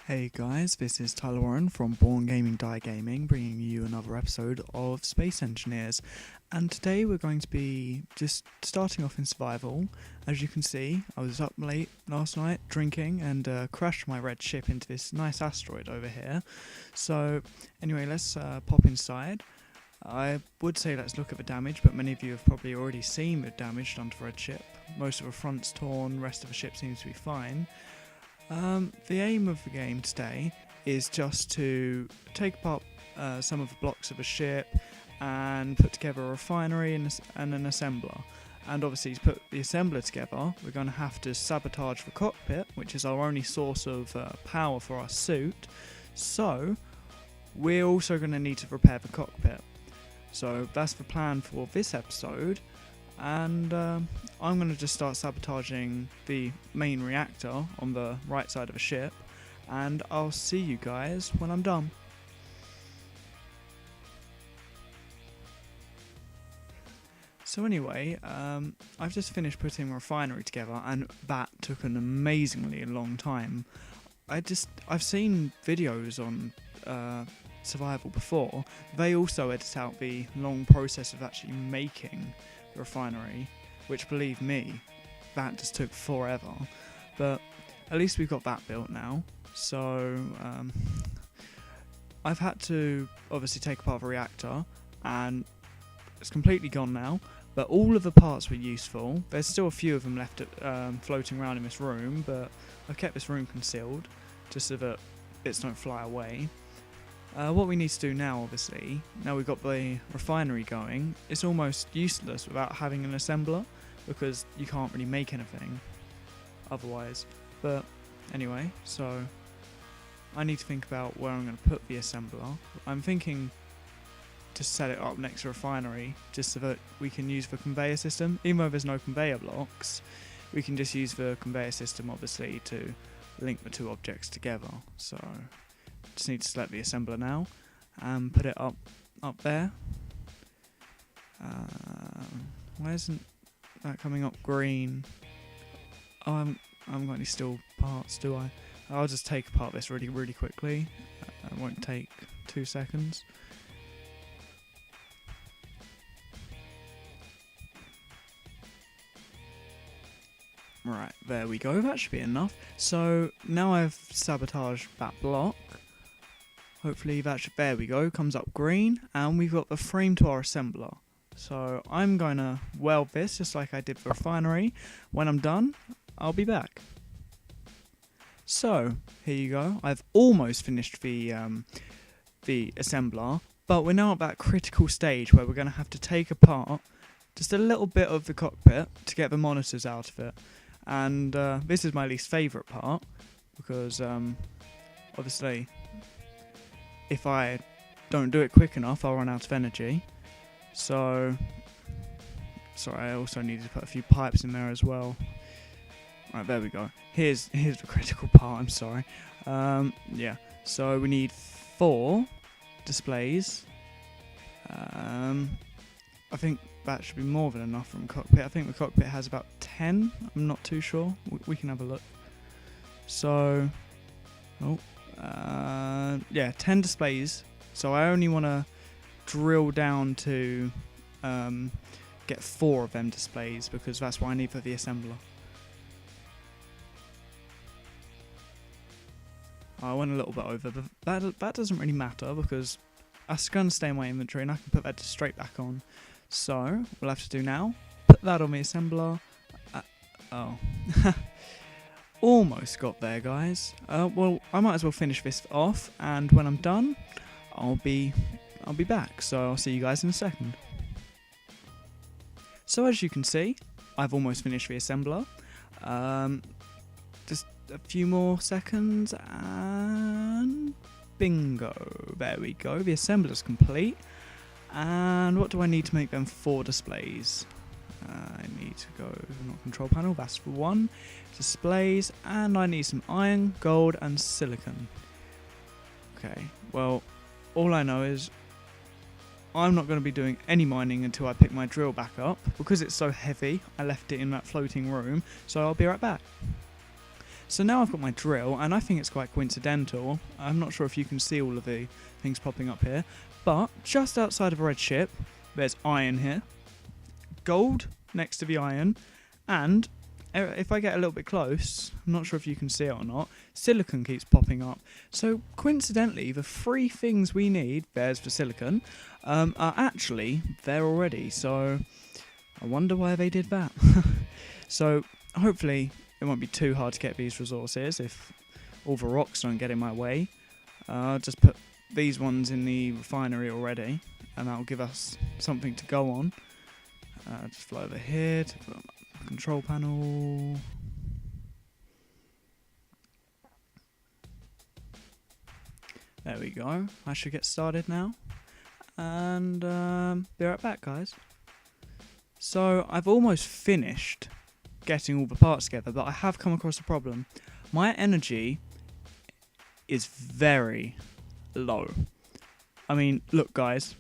Hey guys, this is Tyler Warren from Born Gaming Die Gaming, bringing you another episode of Space Engineers. And today we're going to be just starting off in survival. As you can see, I was up late last night drinking and crashed my red ship into this nice asteroid over here. So anyway, let's pop inside. I would say let's look at the damage, but many of you have probably already seen the damage done to the red ship. Most of the front's torn, rest of the ship seems to be fine. The aim of the game today is just to take apart some of the blocks of a ship and put together a refinery and an assembler. And obviously to put the assembler together, we're going to have to sabotage the cockpit, which is our only source of power for our suit. So we're also going to need to repair the cockpit. So that's the plan for this episode. And I'm going to just start sabotaging the main reactor on the right side of the ship, and I'll see you guys when I'm done. So anyway, I've just finished putting a refinery together, and that took an amazingly long time. I've seen videos on Survival before. They also edit out the long process of actually making refinery, which, believe me, that just took forever, but at least we've got that built now. So I've had to obviously take apart the reactor, and it's completely gone now, but all of the parts were useful. There's still a few of them left floating around in this room, but I've kept this room concealed just so that bits don't fly away. What we need to do now, obviously, now we've got the refinery going, it's almost useless without having an assembler, because you can't really make anything otherwise. But anyway, so I need to think about where I'm going to put the assembler. I'm thinking to set it up next to the refinery, just so that we can use the conveyor system. Even though there's no conveyor blocks, we can just use the conveyor system, obviously, to link the two objects together. So just need to select the assembler now and put it up there. Why isn't that coming up green? Oh, I haven't got any steel parts, do I? I'll just take apart this really quickly. It won't take 2 seconds. Right, there we go, that should be enough. So now I've sabotaged that block. Hopefully that should, there we go, comes up green, and we've got the frame to our assembler. So I'm going to weld this just like I did for refinery. When I'm done, I'll be back. So here you go, I've almost finished the assembler, but we're now at that critical stage where we're going to have to take apart just a little bit of the cockpit to get the monitors out of it. And this is my least favourite part, because obviously if I don't do it quick enough, I'll run out of energy. So, sorry, I also need to put a few pipes in there as well. Right, there we go. Here's the critical part, I'm sorry. Yeah, so we need 4 displays. I think that should be more than enough from cockpit. I think the cockpit has about 10. I'm not too sure. We can have a look. So, yeah, 10 displays. So I only want to drill down to get 4 of them displays, because that's what I need for the assembler. I went a little bit over, but that doesn't really matter, because that's going to stay in my inventory and I can put that straight back on. So we'll have to do now, put that on the assembler. Oh. Almost got there, guys. Well, I might as well finish this off, and when I'm done, I'll be back. So I'll see you guys in a second. So as you can see, I've almost finished the assembler. Just a few more seconds, and bingo! There we go. The assembler's complete. And what do I need to make them 4 displays? I need to go, not control panel, that's for 1. Displays, and I need some iron, gold, and silicon. Okay, well, all I know is I'm not going to be doing any mining until I pick my drill back up. Because it's so heavy, I left it in that floating room, so I'll be right back. So now I've got my drill, and I think it's quite coincidental. I'm not sure if you can see all of the things popping up here, but just outside of a red ship, there's iron here, gold next to the iron, and if I get a little bit close, I'm not sure if you can see it or not, silicon keeps popping up. So coincidentally, the 3 things we need, there's the silicon, are actually there already. So I wonder why they did that. So hopefully it won't be too hard to get these resources if all the rocks don't get in my way. I'll just put these ones in the refinery already, and that'll give us something to go on. Just fly over here to the control panel. There we go. I should get started now. And be right back, guys. So I've almost finished getting all the parts together, but I have come across a problem. My energy is very low. I mean, look, guys.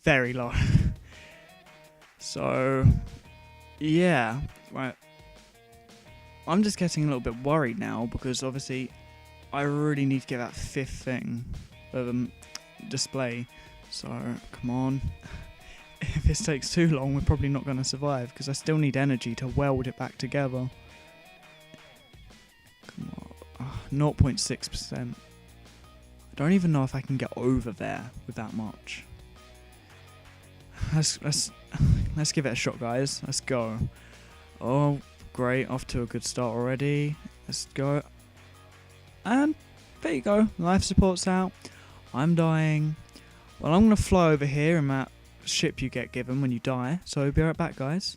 Very low. So, yeah, right. I'm just getting a little bit worried now because obviously I really need to get that 5th thing of display. So, come on. If this takes too long, we're probably not going to survive because I still need energy to weld it back together. Come on. 0.6%. I don't even know if I can get over there with that much. Let's give it a shot, guys. Let's go. Oh, great. Off to a good start already. Let's go. And there you go. Life support's out. I'm dying. Well, I'm going to fly over here in that ship you get given when you die. So be right back, guys.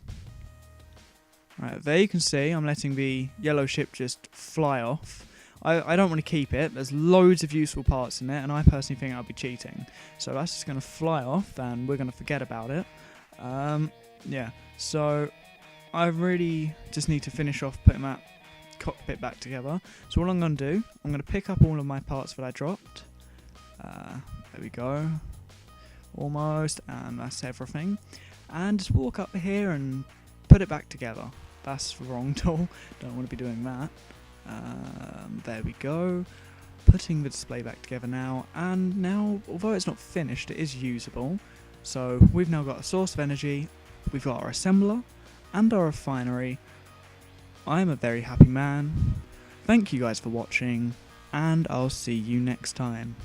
Right, there you can see I'm letting the yellow ship just fly off. I don't want to keep it. There's loads of useful parts in it, and I personally think I'll be cheating. So that's just going to fly off, and we're going to forget about it. Yeah, so I really just need to finish off putting that cockpit back together. So what I'm going to do, I'm going to pick up all of my parts that I dropped. There we go. Almost, and that's everything. And just walk up here and put it back together. That's the wrong tool. Don't want to be doing that. There we go. Putting the display back together now, and now, although it's not finished, it is usable. So we've now got a source of energy, we've got our assembler, and our refinery. I'm a very happy man. Thank you guys for watching, and I'll see you next time.